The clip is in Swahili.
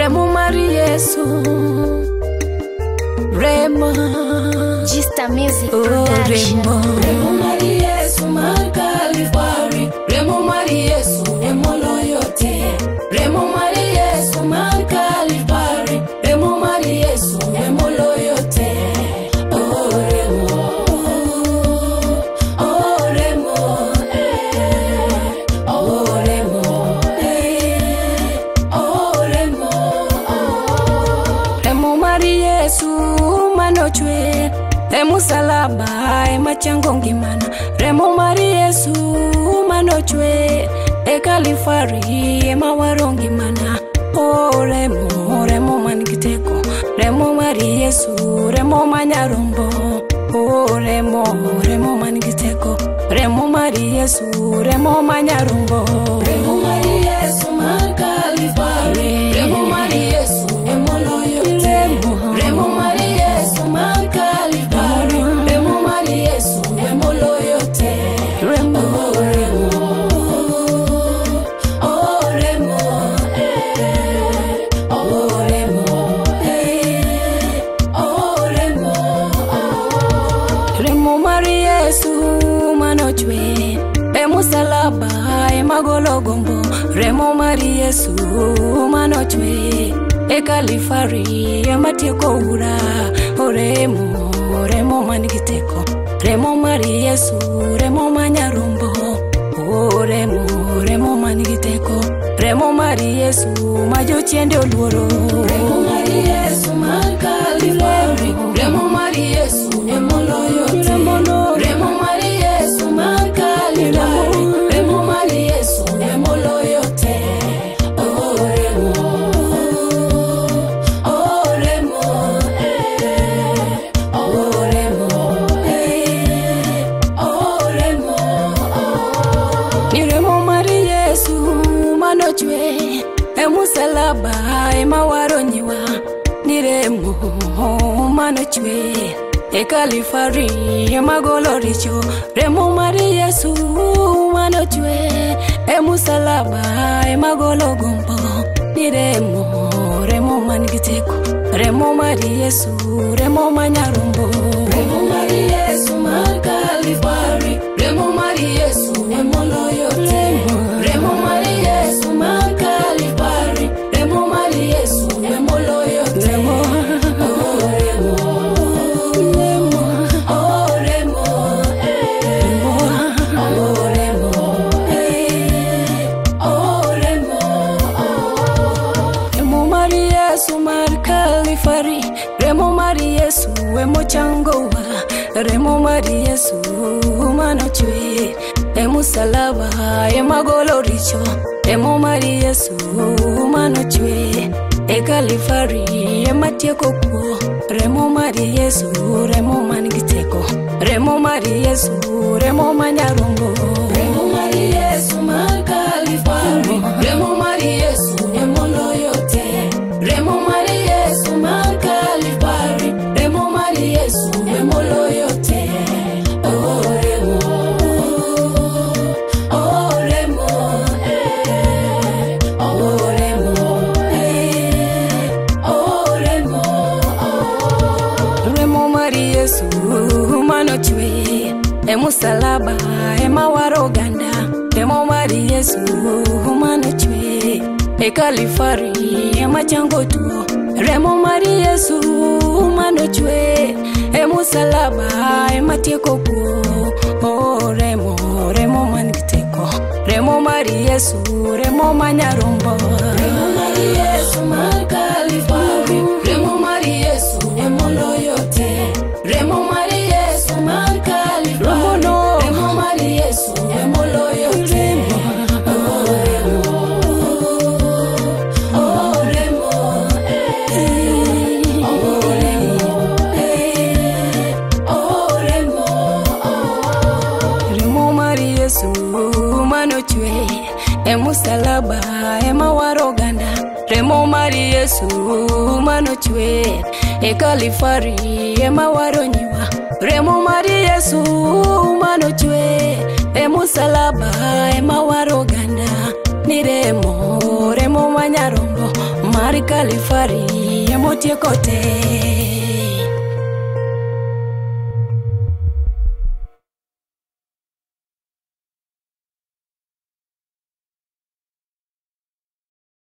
Remo Mari Yesu, Remo Gista Music oh, Production. Remo Mari Yesu Mar Calvary. Remo Mari Yesu Remo loyote. Remo Mari Yesu Mar Calvary. Remo Mari Yesu Remo loyote. Oh Remo, oh Remo, oh Remo, oh Remo, Remo Mari Yesu manochwe. Remo salaba machango ngimana. Remo Mari Yesu manochwe. Calvary mawaro ngimana. Oh Remo, Remo manigiteko. Remo Mari Yesu, Remo manyarombo. Oh Remo, Remo manigiteko. Remo Mari Yesu, Remo manyarombo. Remo Mari Yesu Mar Calvary. Remo Mari Yesu, Remo loyote. Remo Mari Yesu Mar Calvary. Remo Mari Yesu, Remo loyote. Remo, Remo, oh Remo, oh Remo, oh Remo, Remo Mari Yesu manochwe. Remo salaba magolo gombo. Remo Mari Yesu manochwe. Calvary matieko ura. Oh Remo, Remo manigiteko. Remo Mari Yesu, Remo manyarombo. Oh Remo, Remo manigiteko. Remo Mari Yesu majochiende oluoro. Remo Mari Yesu Mar Calvary. Remo Mari Yesu Remo loyote. Remo Mari Yesu Mar Calvary. Remo Mari Yesu Remo loyote. Oh Remo, oh Remo, oh Remo, oh Remo, ni Remo Mari Yesu manochwe. Musalaba mawaronyiwa. Ni Remo manochwe. Calvary magolo richo. Remo Mari Yesu manochwe. Musalaba magolo gombo. Ni Remo, Remo manigiteko. Remo Mari Yesu, Remo manyarombo. Remo Mari Yesu Mar Calvary. Remo Mari Yesu Remo loyote. Remo Mari Yesu Mar Calvary. Remo Mari Yesu Remo loyote. Remo, oh Remo, oh Remo, oh Remo, oh Remo, Remo Mari Yesu Mar Calvary. Remo Mari Yesu changowa. Remo Mari Yesu manochwe. Musalaba magolo richo. Remo Mari Yesu manochwe. Calvary matieko kuo. Remo Mari Yesu, Remo manigiteko. Remo Mari Yesu, Remo manyarombo. Remo Mari Yesu Mar Calvary. Remo Mari Yesu Remo loyote. Remo Mari Yesu Mar Calvary. Remo Mari Yesu Remo loyote. Oh Remo, oh Remo, oh Remo, oh Remo, Remo Mari Yesu manochwe. Musalaba mawaro ganda. Remo Mari Yesu manochwe. Calvary machango tuo. Remo Mari Yesu manochwe. Musalaba matieko kuo. Oh Remo, Remo manigiteko. Remo Mari Yesu, Remo manyarombo. Remo Mari Yesu Mar Calvary. Remo Mari Yesu Remo loyote. Remo Mari Yesu Mar Calvary. Remo Mari Yesu Remo loyote. Oh Remo, oh Remo, oh Remo, oh Remo, Remo Mari Yesu manochwe. Musalaba mawaro ganda. Remo Mari Yesu manochwe. Calvary mawaronyiwa. Remo Mari Yesu manochwe. Musalaba mawaro ganda. Ni Remo, Remo manyarombo. mar Kalvari emotie kote.